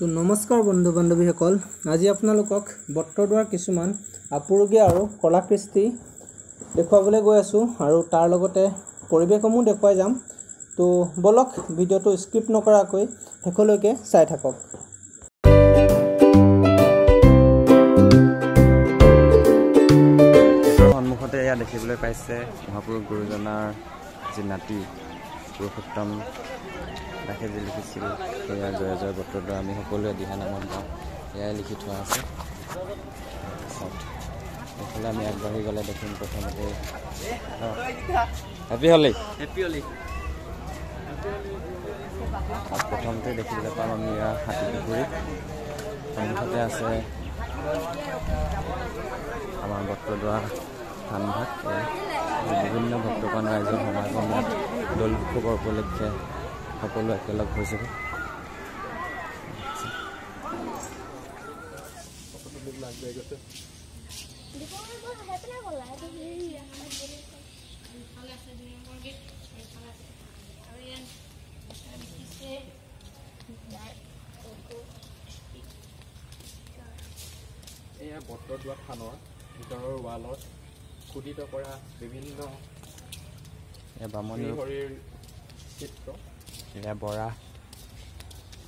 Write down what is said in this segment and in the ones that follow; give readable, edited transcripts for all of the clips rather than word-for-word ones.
তো নমস্কাৰ বন্ধু বান্ধৱীসকল, আজি আপোনালোকক বট্ৰদুৱাৰ কিছুমান আপুৰুগীয়া আৰু কলাকৃষ্টি দেখুৱাবলৈ গৈ আছোঁ আৰু তাৰ লগতে পৰিৱেশসমূহ দেখুৱাই যাম। তো বলক ভিডিঅ'টো স্কিপ নকৰাকৈ শেষলৈকে চাই থাকক। সন্মুখতে এয়া দেখিবলৈ পাইছে মহাপুৰুষ গুৰুজনাৰ যি নাতি পুৰুষোত্তম দাসে যি লিখিছিল সেয়া জয় জয় বট্ৰদুৱাৰ আমি সকলোৱে দিহা নামত গাওঁ, সেয়াই লিখি থোৱা আছে। এইফালে আমি আগবাঢ়ি গ'লে দেখিম প্ৰথমতে প্ৰথমতে দেখিবলৈ পাম আমি এয়া হাতীপুখুৰী। সন্মুখতে আছে আমাৰ বট্ৰদুৱাৰ থানভাগ। বিভিন্ন ভক্তপ্ৰাণ ৰাইজৰ সমাগম ইয়াত দৌল উৎসৱৰ উপলক্ষে সকলো একেলগ হৈছিল। এয়া বট্ৰদুৱাৰ থানৰ ভিতৰৰ ৱালত খোদিত কৰা বিভিন্ন বামনী হৰিৰ চিত্ৰ, এয়া বৰা,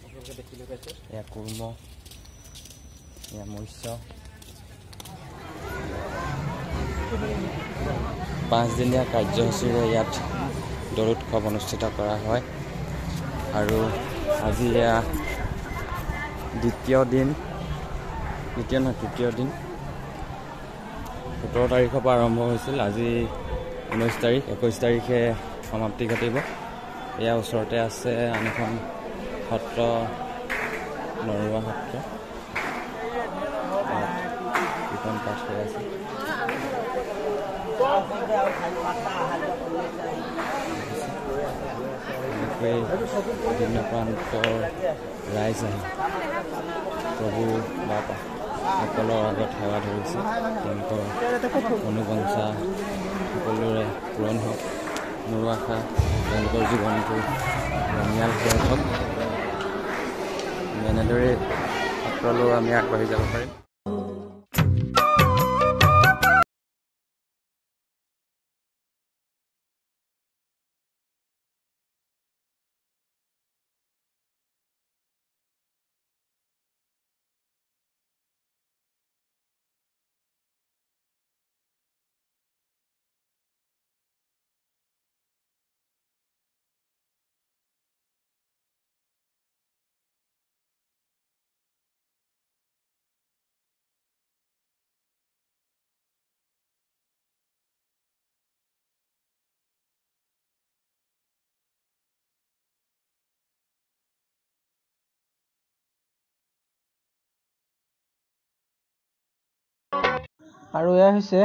আপোনালোকে দেখিবলৈ পাইছে। এয়া কুৰ্ম, এয়া মৎস্য। 5 দিনীয়া কাৰ্যসূচীৰে ইয়াত দৌল উৎসৱ অনুষ্ঠিত কৰা হয় আৰু আজি এয়া তৃতীয় দিন। 17 তাৰিখৰ পৰা আৰম্ভ হৈছিল। আজি 19 তাৰিখ, 21 তাৰিখে সমাপ্তি ঘটিব। এয়া ওচৰতে আছে আন এখন সত্ৰ, নৰুৱা সত্ৰ। কীৰ্তন পাঠ হৈ আছে। বিভিন্ন প্ৰান্তৰ ৰাইজ আহি প্ৰভু বাপা সকলৰ আগত সেৱা ধৰিছে। তেওঁলোকৰ অনুকংসা সকলোৰে পূৰণ হওক, মোৰ আশা তেওঁলোকৰ জীৱনটো ৰঙিয়াল হৈ হওক। এনেদৰে সত্ৰলৈ আমি আগবাঢ়ি যাব পাৰিম। আৰু এয়া হৈছে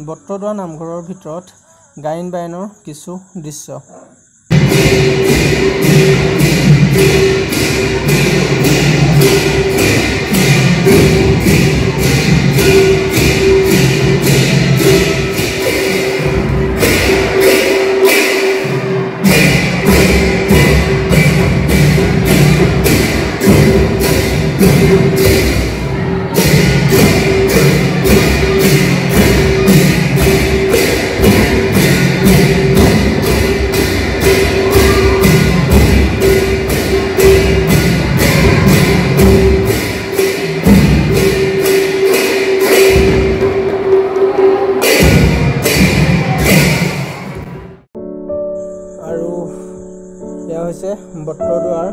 বট্ৰদুৱাৰ নামঘৰৰ ভিতৰত গায়ন বায়নৰ কিছু দৃশ্য। আৰু এয়া হৈছে বট্ৰদুৱাৰ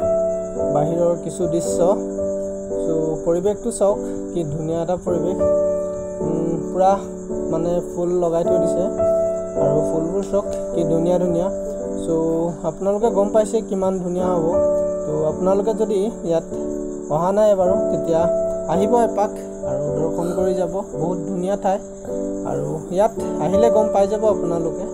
বাহিৰৰ কিছু দৃশ্য। চ' পৰিৱেশটো চাওক, কি ধুনীয়া এটা পৰিৱেশ। পূৰা মানে ফুল লগাই থৈ দিছে আৰু ফুলবোৰ চাওক কি ধুনীয়া ধুনীয়া। চ' আপোনালোকে গম পাইছে কিমান ধুনীয়া হ'ব। তো আপোনালোকে যদি ইয়াত অহা নাই বাৰু তেতিয়া আহিব এপাক আৰু দৰ্শন কৰি যাব। বহুত ধুনীয়া ঠাই আৰু ইয়াত আহিলে গম পাই যাব আপোনালোকে।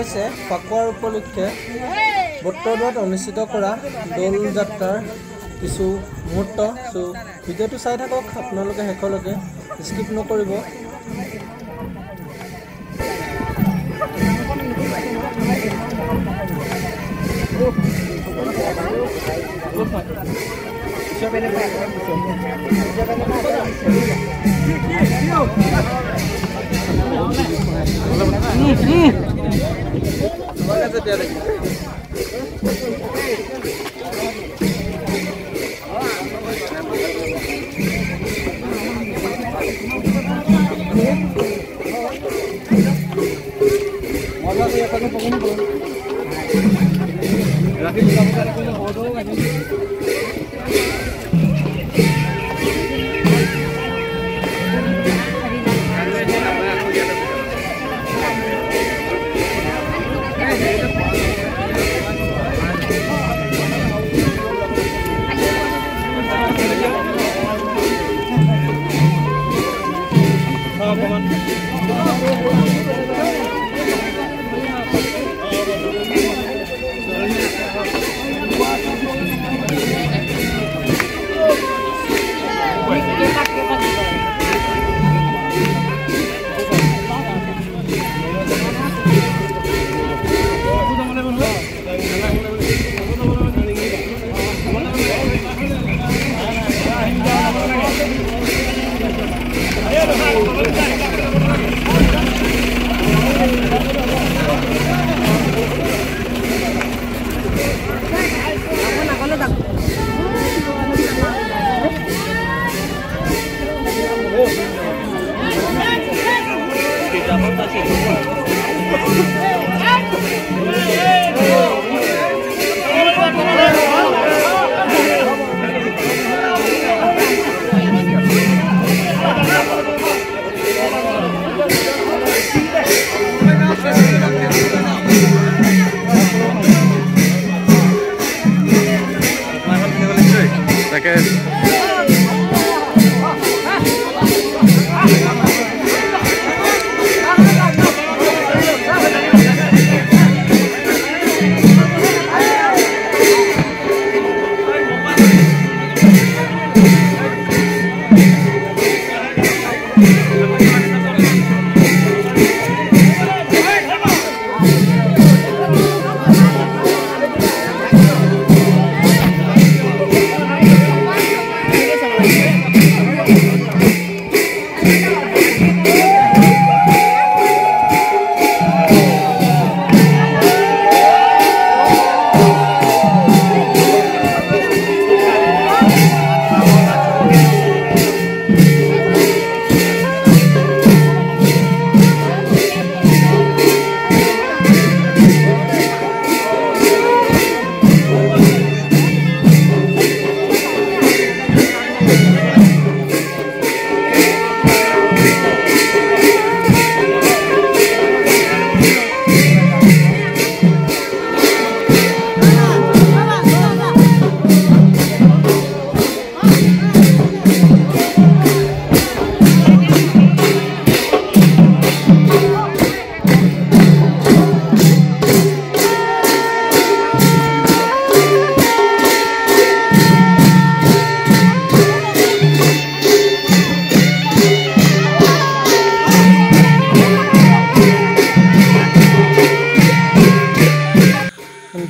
হৈছে ফাকুৱাৰ উপলক্ষে বট্ৰদোৱাত অনুষ্ঠিত কৰা দৌল যাত্ৰাৰ কিছু মুহূৰ্ত। চ' ভিডিঅ'টো চাই থাকক আপোনালোকে শেষলৈকে, স্কিপ নকৰিব।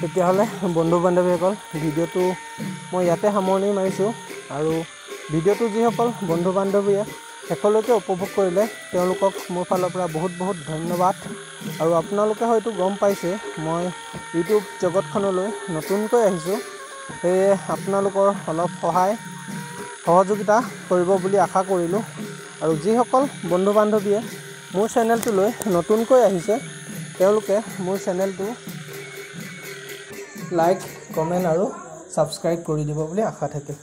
তেতিয়াহ'লে বন্ধু বান্ধৱীসকল, ভিডিঅ'টো মই ইয়াতে সামৰণি মাৰিছোঁ। আৰু ভিডিঅ'টো যিসকল বন্ধু বান্ধৱীয়ে শেষলৈকে উপভোগ কৰিলে তেওঁলোকক মোৰ ফালৰ পৰা বহুত বহুত ধন্যবাদ। আৰু আপোনালোকে হয়তো গম পাইছে মই ইউটিউব জগতখনলৈ নতুনকৈ আহিছোঁ, সেয়ে আপোনালোকৰ অলপ সহায় সহযোগিতা কৰিব বুলি আশা কৰিলোঁ। আৰু যিসকল বন্ধু বান্ধৱীয়ে মোৰ চেনেলটোলৈ নতুনকৈ আহিছে তেওঁলোকে মোৰ চেনেলটো লাইক, কমেণ্ট আৰু ছাবস্ক্ৰাইব কৰি দিব বুলি আশা থাকে।